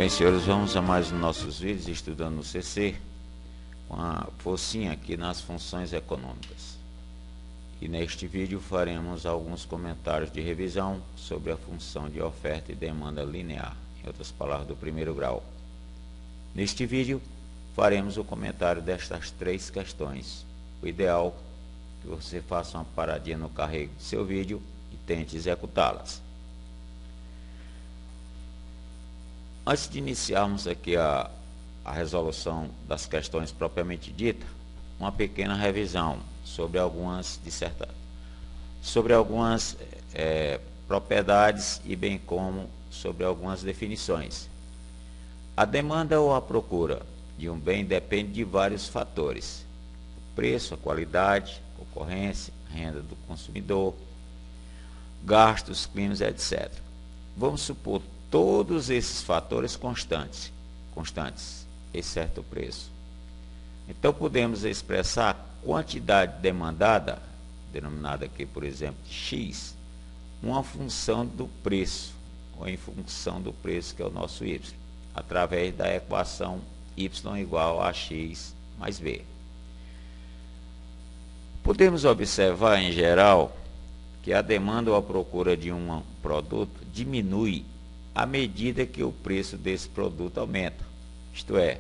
Bem, senhores, vamos a mais um dos nossos vídeos estudando no CC com a focinha aqui nas funções econômicas. E neste vídeo faremos alguns comentários de revisão sobre a função de oferta e demanda linear, em outras palavras, do primeiro grau. Neste vídeo faremos o comentário destas três questões. O ideal é que você faça uma paradinha no carrego do seu vídeo e tente executá-las. Antes de iniciarmos aqui a resolução das questões propriamente dita, uma pequena revisão sobre algumas propriedades e bem como sobre algumas definições. A demanda ou a procura de um bem depende de vários fatores: o preço, a qualidade, a concorrência, a renda do consumidor, gastos, climas, etc. Vamos supor todos esses fatores constantes, exceto o preço. Então podemos expressar a quantidade demandada, denominada aqui, por exemplo, de x, uma função do preço, ou em função do preço, que é o nosso y, através da equação y igual a x mais b. Podemos observar, em geral, que a demanda ou a procura de um produto diminui à medida que o preço desse produto aumenta. Isto é,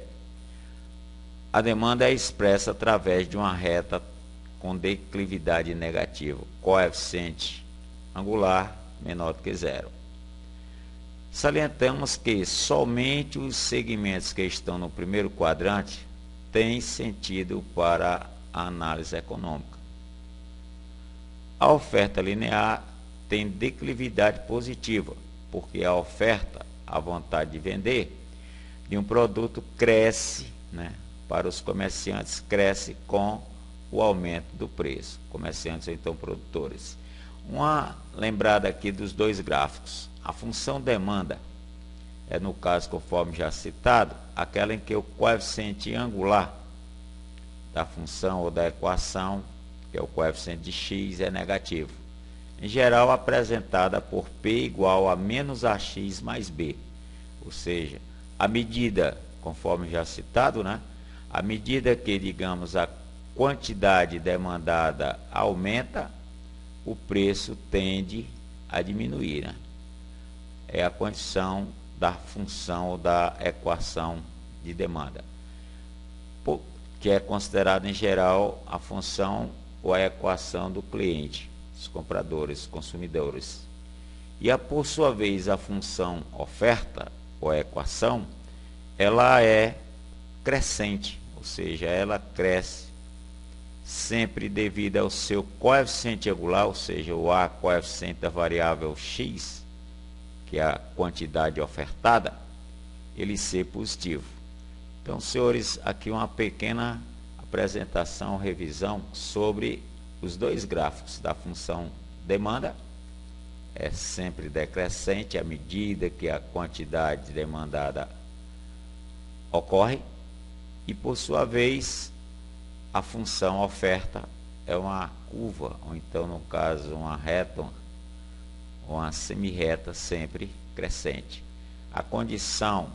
a demanda é expressa através de uma reta com declividade negativa, coeficiente angular menor do que zero. Salientamos que somente os segmentos que estão no primeiro quadrante têm sentido para a análise econômica. A oferta linear tem declividade positiva, porque a oferta, a vontade de vender de um produto cresce, para os comerciantes, cresce com o aumento do preço. Comerciantes ou então produtores. Uma lembrada aqui dos dois gráficos. A função demanda é, no caso, conforme já citado, aquela em que o coeficiente angular da função ou da equação, que é o coeficiente de x, é negativo. Em geral, apresentada por P igual a menos AX mais B. Ou seja, a medida, conforme já citado, à medida que, digamos, a quantidade demandada aumenta, o preço tende a diminuir. É a condição da função ou da equação de demanda, que é considerada, em geral, a função ou a equação do cliente, os compradores, consumidores. E, por sua vez, a função oferta, ou a equação, ela é crescente, ou seja, ela cresce sempre devido ao seu coeficiente angular, ou seja, o A, coeficiente da variável x, que é a quantidade ofertada, ele ser positivo. Então, senhores, aqui uma pequena apresentação, revisão sobre os dois gráficos da função demanda. É sempre decrescente à medida que a quantidade demandada ocorre, e por sua vez a função oferta é uma curva, ou então, no caso, uma reta, ou uma semirreta, sempre crescente. A condição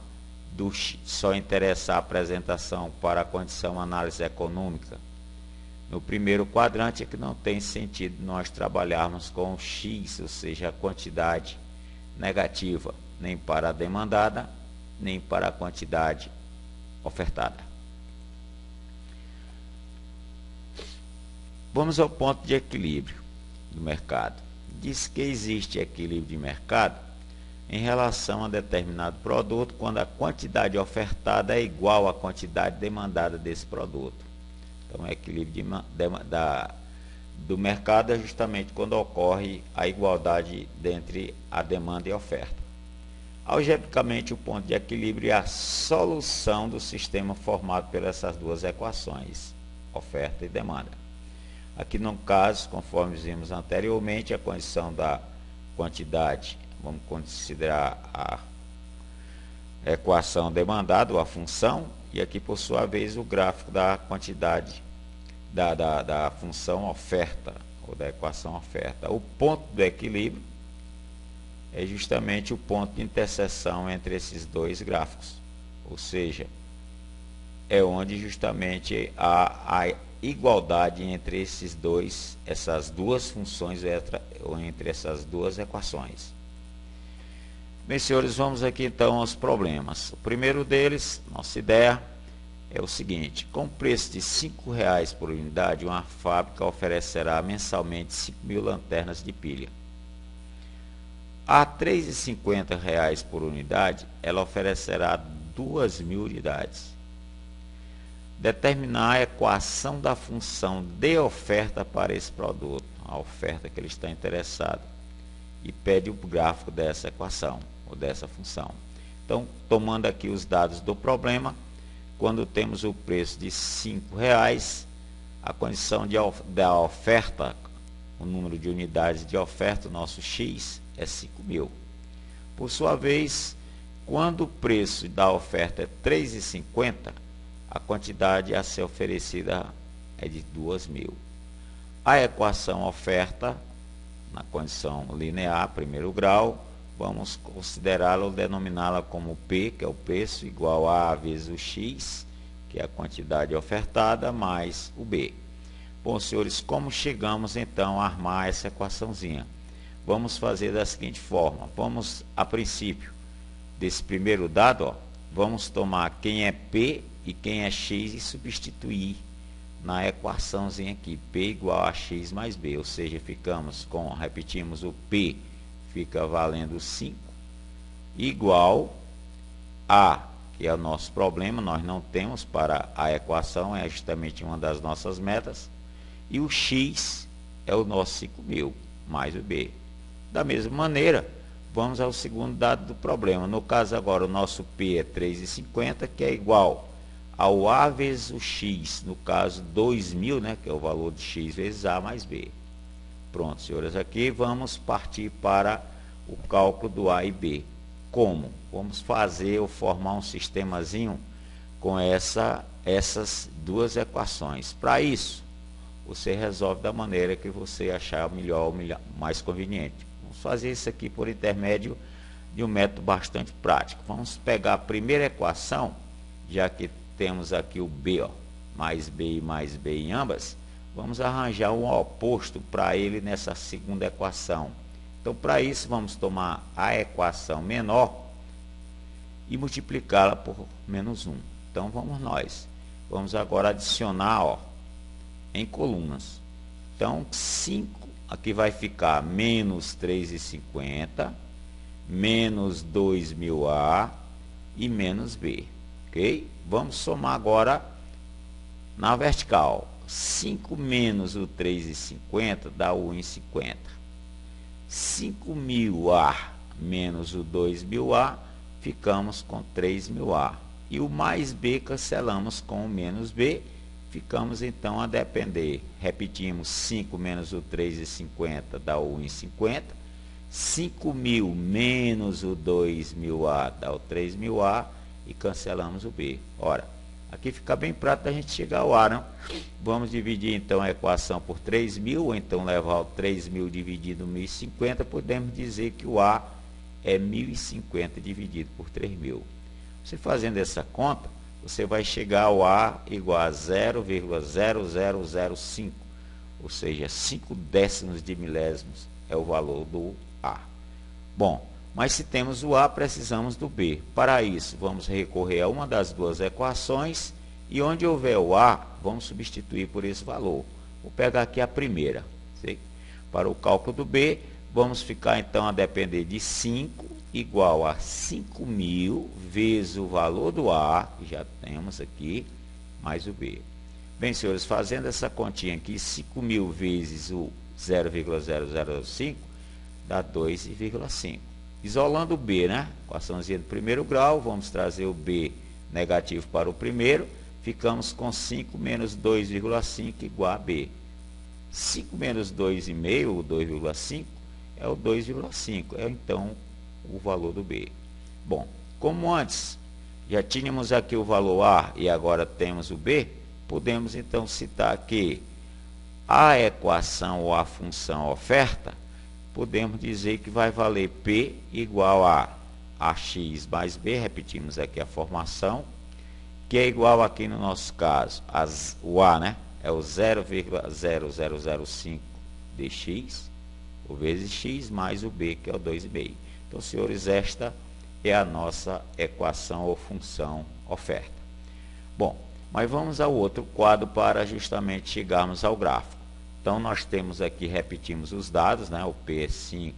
do só interessar a apresentação para a condição análise econômica no primeiro quadrante é que não tem sentido nós trabalharmos com o x, ou seja, a quantidade negativa, nem para a demandada, nem para a quantidade ofertada. Vamos ao ponto de equilíbrio do mercado. Diz que existe equilíbrio de mercado em relação a determinado produto quando a quantidade ofertada é igual à quantidade demandada desse produto. Então, o equilíbrio do mercado é justamente quando ocorre a igualdade entre a demanda e a oferta. Algebricamente, o ponto de equilíbrio é a solução do sistema formado por essas duas equações, oferta e demanda. Aqui, no caso, conforme vimos anteriormente, a condição da quantidade, vamos considerar a equação demandada, ou a função, e aqui, por sua vez, o gráfico da quantidade da função oferta, ou da equação oferta. O ponto do equilíbrio é justamente o ponto de interseção entre esses dois gráficos, ou seja, é onde justamente há a igualdade entre essas duas funções, ou entre essas duas equações. Bem, senhores, vamos aqui então aos problemas. O primeiro deles, nossa ideia é o seguinte: com preço de R$ 5 por unidade, uma fábrica oferecerá mensalmente 5.000 lanternas de pilha. A R$ 3,50 por unidade, ela oferecerá 2.000 unidades. Determinar a equação da função de oferta para esse produto, a oferta que ele está interessado, e pede o gráfico dessa equação, ou dessa função. Então, tomando aqui os dados do problema, quando temos o preço de R$ 5,00, a condição da oferta, o número de unidades de oferta, o nosso X, é 5.000. Por sua vez, quando o preço da oferta é R$ 3,50, a quantidade a ser oferecida é de 2.000. A equação oferta, na condição linear, primeiro grau, vamos considerá-la ou denominá-la como P, que é o preço, igual a vezes o X, que é a quantidade ofertada, mais o B. Bom, senhores, como chegamos então a armar essa equaçãozinha? Vamos fazer da seguinte forma: vamos, a princípio, desse primeiro dado, ó, vamos tomar quem é P e quem é X e substituir na equaçãozinha aqui, P igual a X mais B, ou seja, repetimos o P, fica valendo 5, igual a, que é o nosso problema, nós não temos para a equação, é justamente uma das nossas metas, e o X é o nosso 5.000, mais o B. Da mesma maneira, vamos ao segundo dado do problema. No caso agora, o nosso P é 3,50, que é igual ao A vezes o X, no caso 2.000, né, que é o valor de X vezes A mais B. Pronto, senhores, aqui vamos partir para o cálculo do A e B. Como? Vamos fazer ou formar um sistemazinho com essas duas equações. Para isso, você resolve da maneira que você achar melhor, mais conveniente. Vamos fazer isso aqui por intermédio de um método bastante prático. Vamos pegar a primeira equação, já que temos aqui o B, ó, mais B e mais B em ambas, vamos arranjar um oposto para ele nessa segunda equação. Então, para isso, vamos tomar a equação menor e multiplicá-la por menos 1. Então, vamos agora adicionar, ó, em colunas. Então, 5, aqui vai ficar menos 3,50, menos 2.000A e menos B. Ok? Vamos somar agora na vertical. 5 menos o 3,50 dá 1,50. 5.000A menos o 2.000A, ficamos com 3.000A. E o mais B cancelamos com o menos B, ficamos então a depender. Repetimos, 5 menos o 3,50 dá 1,50. 5.000 menos o 2.000A dá o 3.000A e cancelamos o B. Ora, aqui fica bem prático da gente chegar ao A, não? Vamos dividir então a equação por 3.000, ou então levar o 3.000 dividido 1.050, podemos dizer que o A é 1.050 dividido por 3.000. Você fazendo essa conta, você vai chegar ao A igual a 0,0005, ou seja, 5 décimos de milésimos é o valor do A. Bom, mas se temos o A, precisamos do B. Para isso, vamos recorrer a uma das duas equações e onde houver o A, vamos substituir por esse valor. Vou pegar aqui a primeira. Sei? Para o cálculo do B, vamos ficar então a depender de 5 igual a 5.000 vezes o valor do A, que já temos aqui, mais o B. Bem, senhores, fazendo essa continha aqui, 5.000 vezes o 0,0005 dá 2,5. Isolando o B, né? Equaçãozinha do primeiro grau, vamos trazer o B negativo para o primeiro, ficamos com 5 menos 2,5 igual a B. 5 menos 2,5, o 2,5, é o 2,5, é então o valor do B. Bom, como antes já tínhamos aqui o valor A e agora temos o B, podemos então citar que a equação ou a função oferta podemos dizer que vai valer P igual a AX mais B, repetimos aqui a formação, que é igual aqui no nosso caso, o A, né? É o 0,0005 de x, o vezes x, mais o B, que é o 2,5. Então, senhores, esta é a nossa equação ou função oferta. Bom, mas vamos ao outro quadro para justamente chegarmos ao gráfico. Então, nós temos aqui, repetimos os dados, né? O P é 5.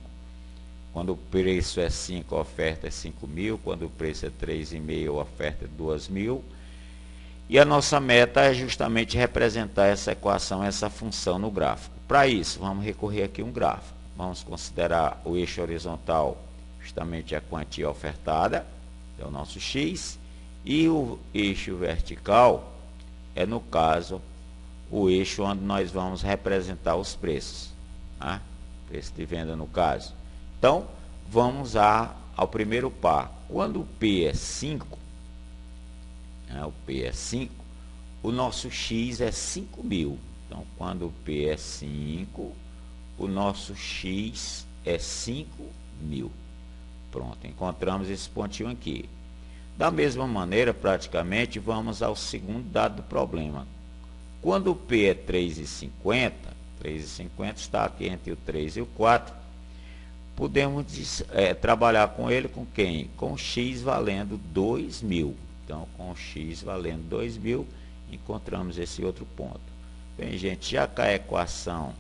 Quando o preço é 5, a oferta é 5.000. Quando o preço é 3,5, a oferta é 2.000. E a nossa meta é justamente representar essa equação, essa função no gráfico. Para isso, vamos recorrer aqui a um gráfico. Vamos considerar o eixo horizontal, justamente a quantia ofertada, é o nosso X. E o eixo vertical é, no caso, o eixo onde nós vamos representar os preços, né? Preço de venda no caso. Então, vamos ao primeiro par. Quando o P é 5, né, o P é 5, o nosso X é 5.000. Então, quando o P é 5, o nosso X é 5.000. Pronto, encontramos esse pontinho aqui. Da mesma maneira, praticamente, vamos ao segundo dado do problema. Quando o P é 3,50, 3,50 está aqui entre o 3 e o 4, podemos trabalhar com ele com quem? Com x valendo 2.000. Então, com x valendo 2.000, encontramos esse outro ponto. Bem, gente, já que a equação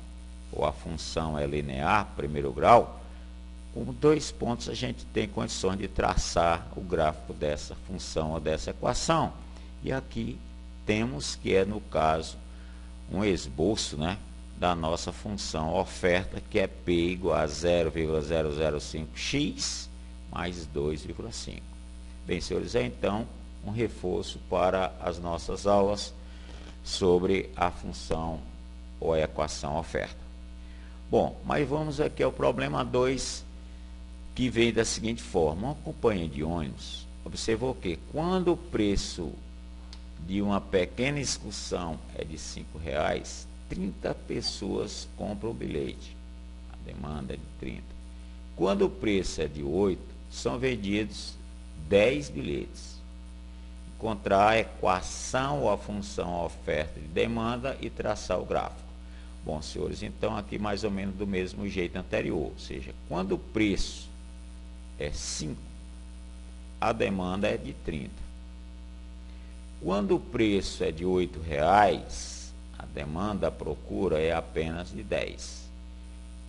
ou a função é linear, primeiro grau, com 2 pontos a gente tem condições de traçar o gráfico dessa função ou dessa equação. E aqui temos que é, no caso, um esboço, né, da nossa função oferta, que é P igual a 0,005x mais 2,5. Bem, senhores, é então um reforço para as nossas aulas sobre a função ou a equação oferta. Bom, mas vamos aqui ao problema 2, que vem da seguinte forma. Uma companhia de ônibus observou que quando o preço de uma pequena excursão é de R$5, 30 pessoas compram o bilhete. A demanda é de 30. Quando o preço é de 8, são vendidos 10 bilhetes. Encontrar a equação ou a função oferta e demanda e traçar o gráfico. Bom, senhores, então aqui mais ou menos do mesmo jeito anterior. Ou seja, quando o preço é 5, a demanda é de 30. Quando o preço é de R$8, a demanda, a procura é apenas de 10.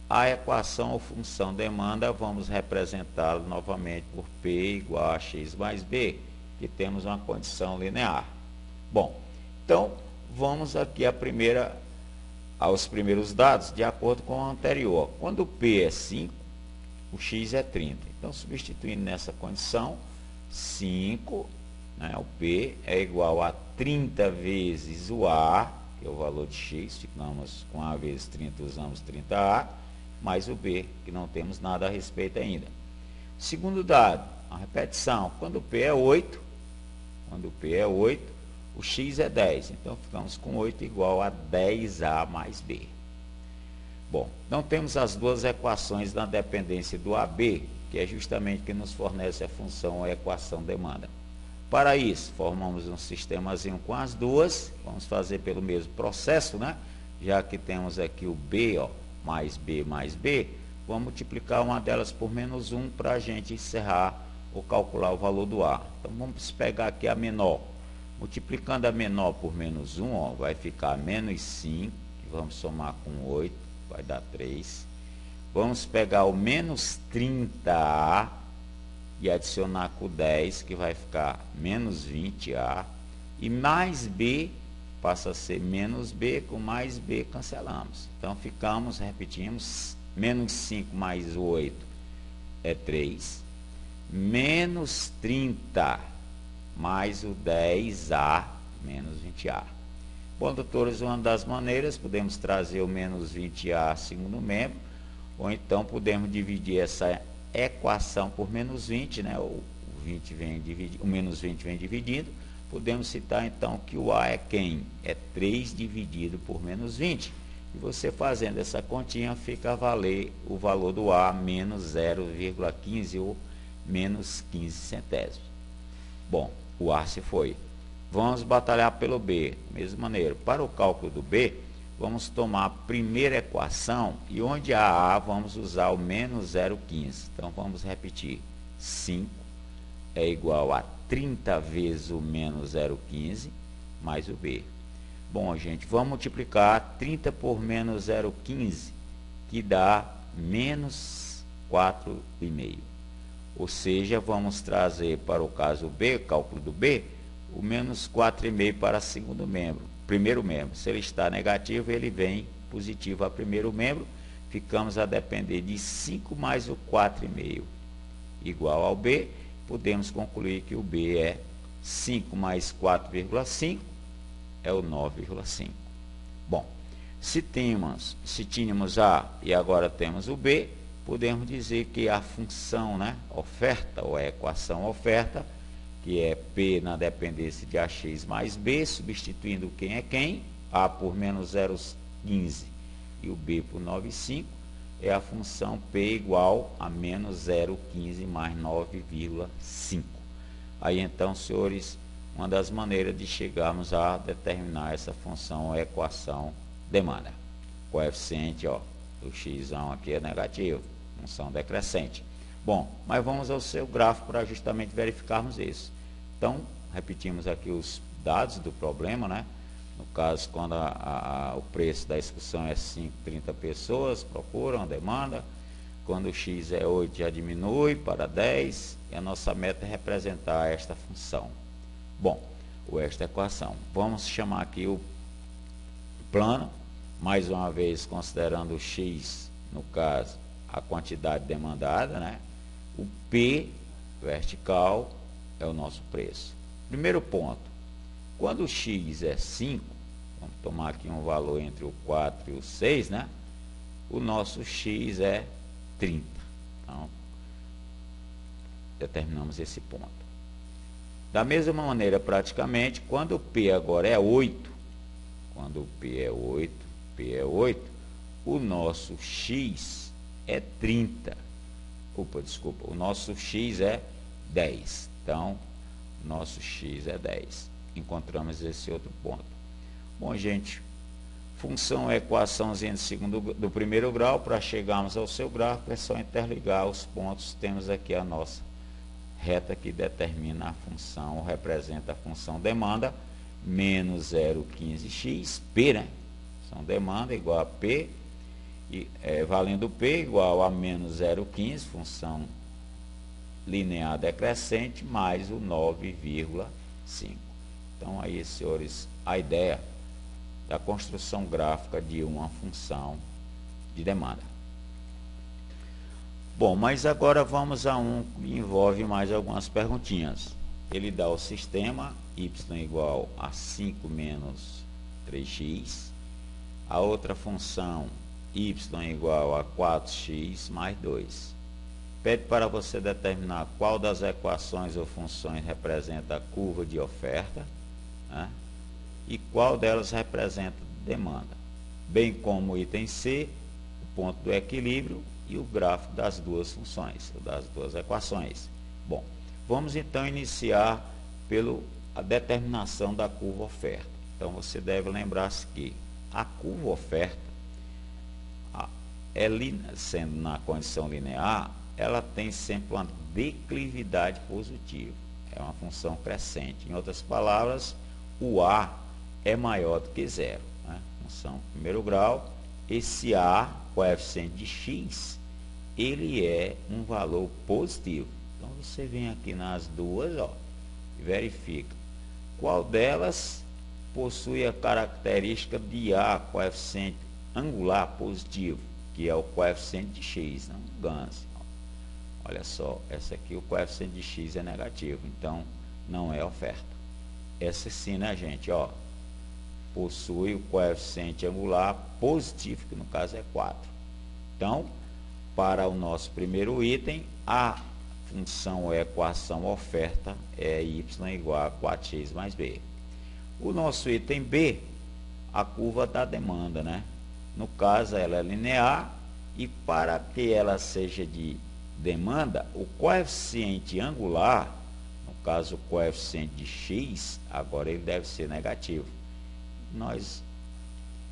A equação ou função demanda, vamos representá-la novamente por P igual a x mais B, que temos uma condição linear. Bom, então, vamos aqui aos primeiros dados, de acordo com o anterior. Quando o P é 5, o x é 30. Então, substituindo nessa condição, 5, né, o P é igual a 30 vezes o A, que é o valor de x, ficamos com A vezes 30, usamos 30A, mais o B, que não temos nada a respeito ainda. Segundo dado, a repetição, quando o P é 8, o x é 10, então ficamos com 8 igual a 10A mais B. Bom, então temos as duas equações na dependência do AB, que é justamente que nos fornece a função ou a equação demanda. Para isso, formamos um sistemazinho com as duas, vamos fazer pelo mesmo processo, né? Já que temos aqui o B, ó, mais B, vamos multiplicar uma delas por menos 1 para a gente encerrar ou calcular o valor do A. Então, vamos pegar aqui a menor. Multiplicando a menor por menos 1, ó, vai ficar menos 5, que vamos somar com 8, vai dar 3. Vamos pegar o menos 30A e adicionar com 10, que vai ficar menos 20A. E mais B passa a ser menos B, com mais B cancelamos. Então, repetimos, menos 5 mais 8 é 3. Menos 30 mais o 10A menos 20A. Bom, doutores, uma das maneiras, podemos trazer o menos 20A segundo membro, ou então podemos dividir essa equação por menos 20, né? O menos 20 vem dividido. Podemos citar então que o A é quem? É 3 dividido por menos 20. E você fazendo essa continha, fica a valer o valor do A menos 0,15 ou menos 15 centésimos. Bom, o A se foi. Vamos batalhar pelo B. Da mesma maneira, para o cálculo do B, vamos tomar a primeira equação e onde há A, vamos usar o menos 0,15. Então, vamos repetir. 5 é igual a 30 vezes o menos 0,15 mais o B. Bom, gente, vamos multiplicar 30 por menos 0,15, que dá menos 4,5. Ou seja, vamos trazer para o caso B, cálculo do B, o menos 4,5 para segundo membro, primeiro membro. Se ele está negativo, ele vem positivo a primeiro membro. Ficamos a depender de 5 mais o 4,5 igual ao B. Podemos concluir que o B é 5 mais 4,5 é o 9,5. Bom, se tínhamos A e agora temos o B, podemos dizer que a função, né, oferta, ou a equação oferta, que é P na dependência de AX mais B, substituindo quem é quem, A por menos 0,15 e o B por 9,5, é a função P igual a menos 0,15 mais 9,5. Aí então, senhores, uma das maneiras de chegarmos a determinar essa função ou equação demanda. Coeficiente, ó, do x aqui é negativo, função decrescente. Bom, mas vamos ao seu gráfico para justamente verificarmos isso. Então, repetimos aqui os dados do problema, né? No caso, quando o preço da excursão é 5, 30 pessoas procuram, demanda. Quando o x é 8, já diminui para 10. E a nossa meta é representar esta função. Bom, ou esta equação. Vamos chamar aqui o plano, mais uma vez considerando o x, no caso, a quantidade demandada, né? O P vertical é o nosso preço. Primeiro ponto, quando o x é 5, vamos tomar aqui um valor entre o 4 e o 6, né? O nosso x é 30. Então, determinamos esse ponto. Da mesma maneira, praticamente, quando o P agora é 8, quando o P é 8, o nosso x é 30. Desculpa, o nosso x é 10. Então, nosso x é 10. Encontramos esse outro ponto. Bom, gente, função é equaçãozinha do primeiro grau. Para chegarmos ao seu gráfico, é só interligar os pontos. Temos aqui a nossa reta que determina a função, ou representa a função demanda, menos 0,15x, P, né? Função demanda igual a P, valendo P igual a menos 0,15, função linear decrescente, mais o 9,5. Então, aí, senhores, a ideia da construção gráfica de uma função de demanda. Bom, mas agora vamos a um que envolve mais algumas perguntinhas. Ele dá o sistema y igual a 5 menos 3x. A outra função y igual a 4x mais 2. Pede para você determinar qual das equações ou funções representa a curva de oferta, né? E qual delas representa demanda, bem como o item C, o ponto do equilíbrio e o gráfico das duas funções, das duas equações. Bom, vamos então iniciar pela determinação da curva oferta. Então, você deve lembrar-se que a curva oferta, sendo na condição linear, ela tem sempre uma declividade positiva. É uma função crescente. Em outras palavras, o A é maior do que zero, né? Função primeiro grau, esse A, coeficiente de x, ele é um valor positivo. Então, você vem aqui nas duas, ó, e verifica qual delas possui a característica de A, coeficiente angular positivo, que é o coeficiente de x, não engane-se. Olha só, essa aqui, o coeficiente de x é negativo, então não é oferta. Essa sim, né, gente? Ó, possui o coeficiente angular positivo, que no caso é 4. Então, para o nosso primeiro item, a função ou equação oferta é y igual a 4x mais b. O nosso item B, a curva da demanda, né? No caso, ela é linear, e para que ela seja de demanda, o coeficiente angular, no caso o coeficiente de x, agora ele deve ser negativo. Nós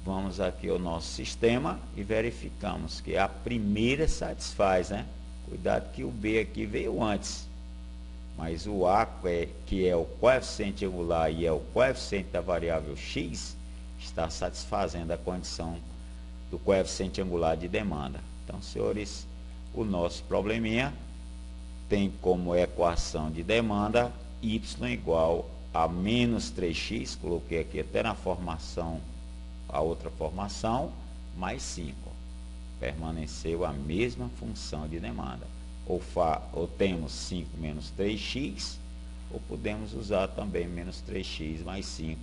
vamos aqui ao nosso sistema e verificamos que a primeira satisfaz, né? Cuidado que o B aqui veio antes, mas o A, que é o coeficiente angular e é o coeficiente da variável x, está satisfazendo a condição do coeficiente angular de demanda. Então, senhores, o nosso probleminha tem como equação de demanda y igual a menos 3x, coloquei aqui até na formação, a outra formação, mais 5. Permaneceu a mesma função de demanda. Ou temos 5 menos 3x, ou podemos usar também menos 3x mais 5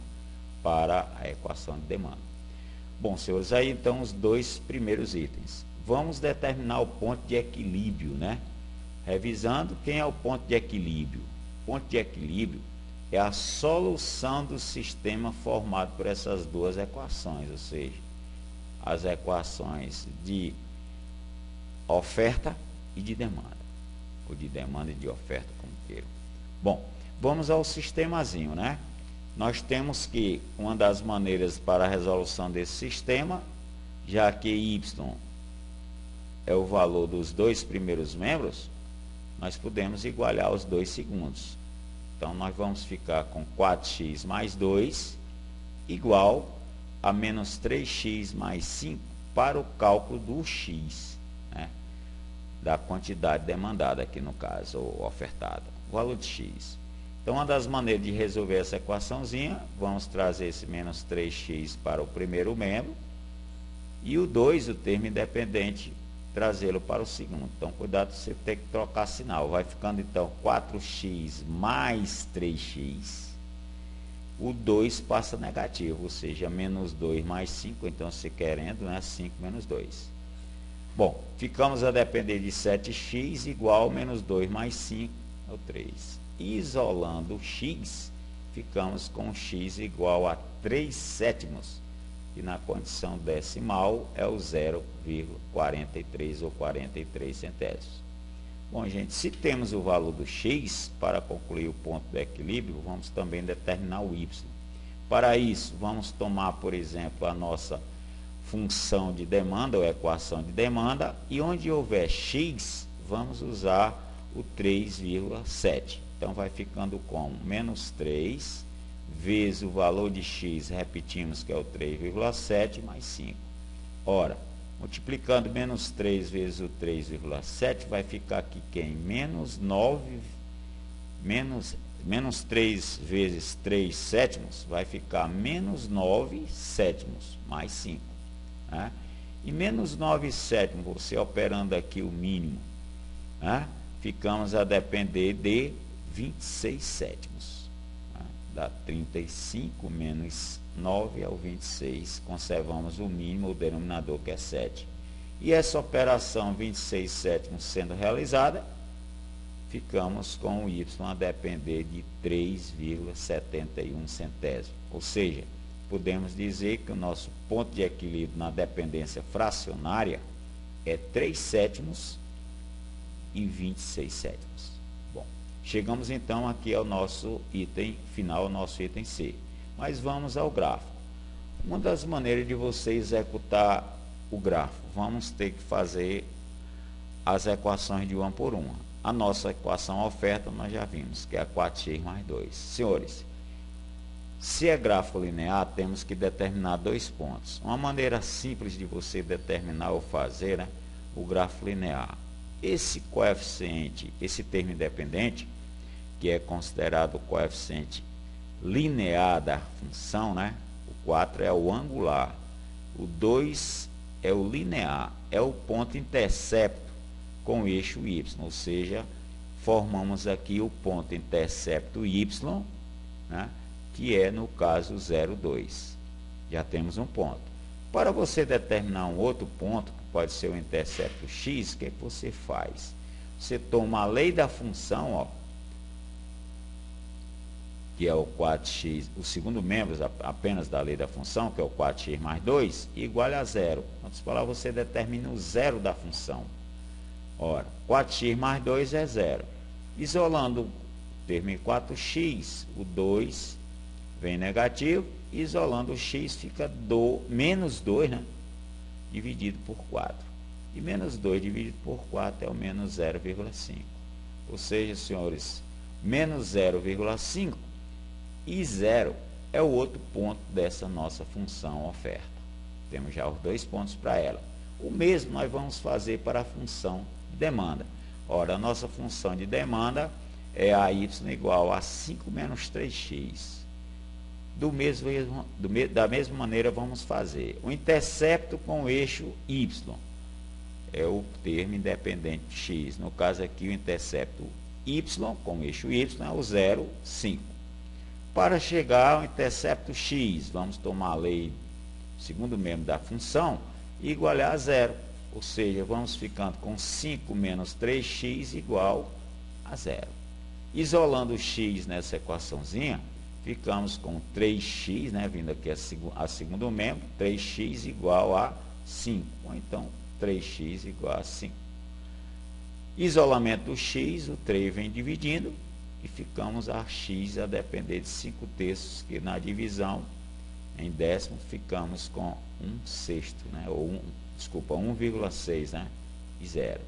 para a equação de demanda. Bom, senhores, aí então os dois primeiros itens. Vamos determinar o ponto de equilíbrio, né? Revisando, quem é o ponto de equilíbrio? O ponto de equilíbrio é a solução do sistema formado por essas duas equações, ou seja, as equações de oferta e de demanda, ou de demanda e de oferta, como queiram. Bom, vamos ao sistemazinho, né? Nós temos que uma das maneiras para a resolução desse sistema, já que y é o valor dos dois primeiros membros, nós podemos igualar os dois segundos. Então, nós vamos ficar com 4x mais 2 igual a menos 3x mais 5 para o cálculo do x, né? Da quantidade demandada aqui no caso, ou ofertada, o valor de x. Então, uma das maneiras de resolver essa equaçãozinha, vamos trazer esse menos 3x para o primeiro membro, e o 2, o termo independente, trazê-lo para o segundo. Então, cuidado, você tem que trocar sinal. Vai ficando, então, 4x mais 3x. O 2 passa negativo, ou seja, menos 2 mais 5. Então, se querendo, né, 5 menos 2. Bom, ficamos a depender de 7x igual a menos 2 mais 5, é o 3. Isolando o x, ficamos com x igual a 3/7. E na condição decimal é o 0,43 ou 43 centésimos. Bom, gente, se temos o valor do x, para concluir o ponto do equilíbrio, vamos também determinar o y. Para isso, vamos tomar, por exemplo, a nossa função de demanda, ou equação de demanda, e onde houver x, vamos usar o 3,7. Então, vai ficando como menos 3 vezes o valor de x, repetimos que é o 3,7 mais 5. Ora, multiplicando menos 3 vezes o 3,7, vai ficar aqui quem? Menos 3 vezes 3/7, vai ficar menos 9/7 mais 5. Né? E menos 9/7, você operando aqui o mínimo, né? Ficamos a depender de 26/7. Dá 35 menos 9 ao 26. Conservamos o mínimo, o denominador que é 7. E essa operação 26/7 sendo realizada, ficamos com o y a depender de 3,71 centésimos. Ou seja, podemos dizer que o nosso ponto de equilíbrio na dependência fracionária é 3/7 e 26/7. Bom, chegamos então aqui ao nosso item final, ao nosso item C. Mas vamos ao gráfico. Uma das maneiras de você executar o gráfico, vamos ter que fazer as equações de uma por uma. A nossa equação oferta nós já vimos, que é a 4x mais 2. Senhores, se é gráfico linear, temos que determinar dois pontos. Uma maneira simples de você determinar ou fazer, né, o gráfico linear. Esse coeficiente, esse termo independente, que é considerado o coeficiente linear da função, né? O 4 é o angular, o 2 é o linear, é o ponto intercepto com o eixo y, ou seja, formamos aqui o ponto intercepto y, né? Que é, no caso, 0,2. Já temos um ponto. Para você determinar um outro ponto, que pode ser o intercepto x, o que é que você faz? Você toma a lei da função, ó, que é o 4x, o segundo membro apenas da lei da função, que é o 4x mais 2, igual a zero. Em outras palavras, você determina o zero da função. Ora, 4x mais 2 é zero. Isolando o termo em 4x, o 2 vem negativo. Isolando o x, fica menos 2, né? Dividido por 4. E menos 2 dividido por 4 é o menos 0,5. Ou seja, senhores, menos 0,5 e 0 é o outro ponto dessa nossa função oferta. Temos já os dois pontos para ela. O mesmo nós vamos fazer para a função de demanda. Ora, a nossa função de demanda é a y igual a 5 menos 3x. Da mesma maneira, vamos fazer o intercepto com o eixo y. É o termo independente de x. No caso aqui, o intercepto y com o eixo y é o 0, 5. Para chegar ao intercepto x, vamos tomar a lei segundo membro da função e igualar a zero. Ou seja, vamos ficando com 5 menos 3x igual a zero. Isolando o x nessa equaçãozinha, ficamos com 3x, né, vindo aqui a segundo membro, 3x igual a 5. Ou então, 3x igual a 5. Isolamento do x, o 3 vem dividindo, e ficamos a x a depender de 5/3, que na divisão, em décimo, ficamos com 1/6, né, ou 1,6, né, e 0.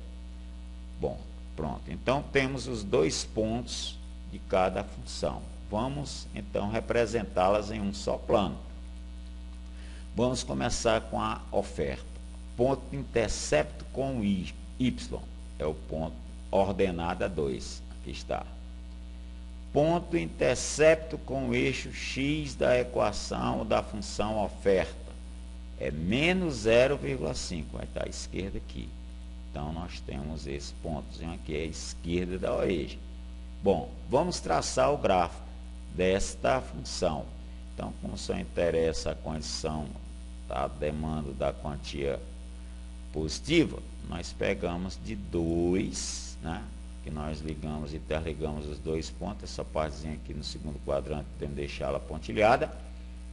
Bom, pronto. Então, temos os dois pontos de cada função. Vamos, então, representá-las em um só plano. Vamos começar com a oferta. Ponto intercepto com y, é o ponto ordenada 2. Aqui está. Ponto intercepto com o eixo x da equação da função oferta. É menos 0,5. Vai estar à esquerda aqui. Então, nós temos esse pontozinho aqui à esquerda da origem. Bom, vamos traçar o gráfico desta função. Então, como só interessa a condição da demanda da quantia positiva, nós pegamos de 2, né, que nós ligamos e interligamos os dois pontos, essa partezinha aqui no segundo quadrante, podemos deixar ela pontilhada,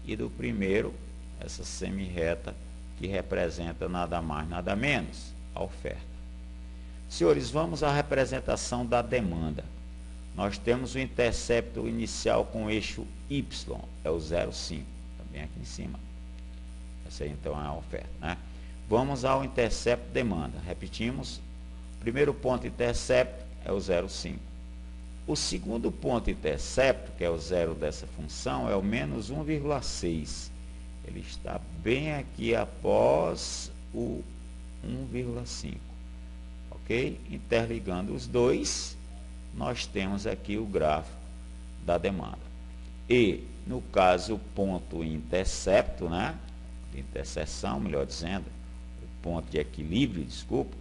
e do primeiro, essa semi-reta, que representa nada mais, nada menos, a oferta. Senhores, vamos à representação da demanda. Nós temos o intercepto inicial com o eixo y, é o 0,5, também aqui em cima. Essa aí, então, é a oferta, né? Vamos ao intercepto demanda. Repetimos, o primeiro ponto intercepto é o 0,5. O segundo ponto intercepto, que é o zero dessa função, é o menos 1,6. Ele está bem aqui após o 1,5. Ok? Interligando os dois, nós temos aqui o gráfico da demanda. E, no caso, o ponto intercepto, né? De interseção, melhor dizendo, o ponto de equilíbrio, desculpa,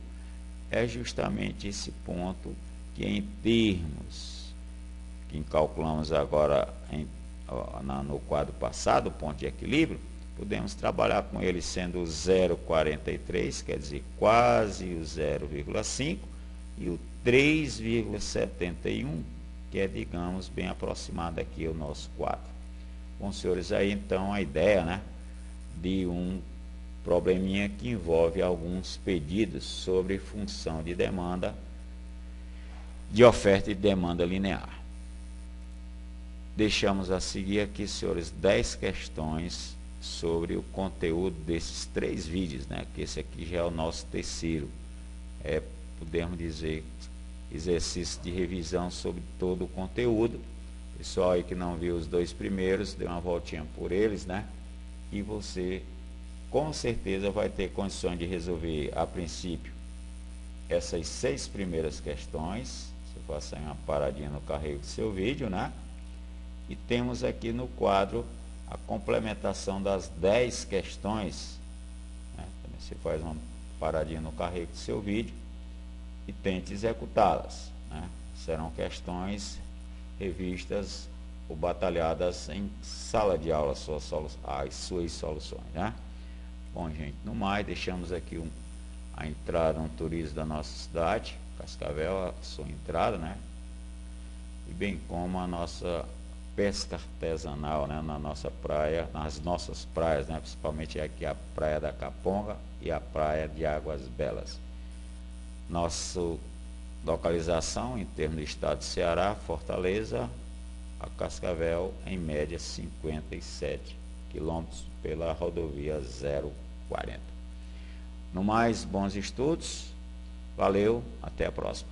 é justamente esse ponto que em termos que calculamos agora no quadro passado, o ponto de equilíbrio, podemos trabalhar com ele sendo o 0,43, quer dizer, quase o 0,5, e o 3,71, que é, digamos, bem aproximado aqui o nosso quadro. Bom, senhores, aí então a ideia, né, de um probleminha que envolve alguns pedidos sobre função de demanda, de oferta e demanda linear. Deixamos a seguir aqui, senhores, 10 questões sobre o conteúdo desses 3 vídeos, né? Que esse aqui já é o nosso terceiro. Podemos dizer, exercício de revisão sobre todo o conteúdo. Pessoal aí que não viu os 2 primeiros, dê uma voltinha por eles, né? E você, com certeza, vai ter condições de resolver, a princípio, essas 6 primeiras questões. Você faça aí uma paradinha no carrego do seu vídeo, né? E temos aqui no quadro a complementação das 10 questões, né? Também você faz uma paradinha no carrego do seu vídeo e tente executá-las, né? Serão questões revistas ou batalhadas em sala de aula, as suas soluções, né? Bom, gente, no mais, deixamos aqui a entrada no turismo da nossa cidade, Cascavel, a sua entrada, né? E bem como a nossa pesca artesanal, né, na nossa praia, nas nossas praias, né, principalmente aqui a Praia da Caponga e a Praia de Águas Belas. Nossa localização em termos do estado de Ceará, Fortaleza, a Cascavel, em média 57 quilômetros pela rodovia 040. No mais, bons estudos, valeu, até a próxima.